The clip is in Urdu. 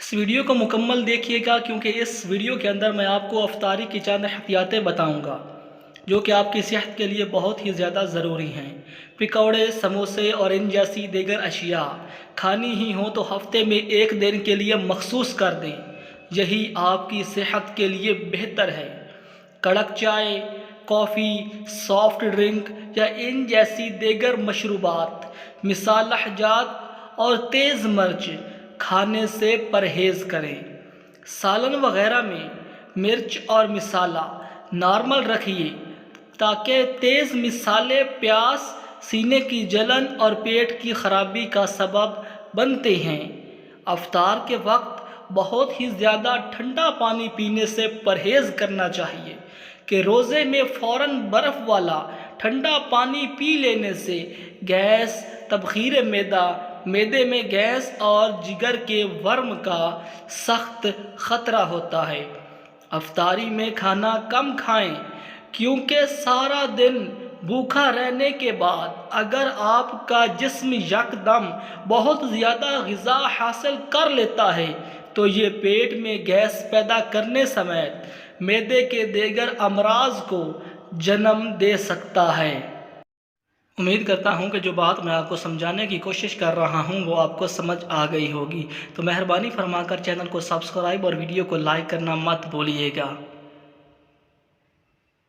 اس ویڈیو کو مکمل دیکھیے گا کیونکہ اس ویڈیو کے اندر میں آپ کو افطاری کی چند احتیاطیں بتاؤں گا جو کہ آپ کی صحت کے لیے بہت ہی زیادہ ضروری ہیں۔ پکوڑے، سموسے اور ان جیسی دیگر اشیاء کھانی ہی ہوں تو ہفتے میں ایک دن کے لیے مخصوص کر دیں، یہی آپ کی صحت کے لیے بہتر ہے۔ کڑک چائے، کافی، سافٹ ڈرنک یا ان جیسی دیگر مشروبات، مصالحہ جات اور تیز مرچ کھانے سے پرہیز کریں۔ سالن وغیرہ میں مرچ اور مسالہ نارمل رکھیے تاکہ تیز مسالے پیاس، سینے کی جلن اور پیٹ کی خرابی کا سبب بنتے ہیں۔ افطار کے وقت بہت ہی زیادہ ٹھنڈا پانی پینے سے پرہیز کرنا چاہیے کہ روزے میں فوراً برف والا ٹھنڈا پانی پی لینے سے گیس، تبخیر معدہ، معدے میں گیس اور جگر کے ورم کا سخت خطرہ ہوتا ہے۔ افطاری میں کھانا کم کھائیں کیونکہ سارا دن بھوکا رہنے کے بعد اگر آپ کا جسم یکدم بہت زیادہ غذا حاصل کر لیتا ہے تو یہ پیٹ میں گیس پیدا کرنے سمیت معدے کے دیگر امراض کو جنم دے سکتا ہے۔ امید کرتا ہوں کہ جو بات میں آپ کو سمجھانے کی کوشش کر رہا ہوں وہ آپ کو سمجھ آ گئی ہوگی، تو مہربانی فرما کر چینل کو سبسکرائب اور ویڈیو کو لائک کرنا مت بھولیے گا۔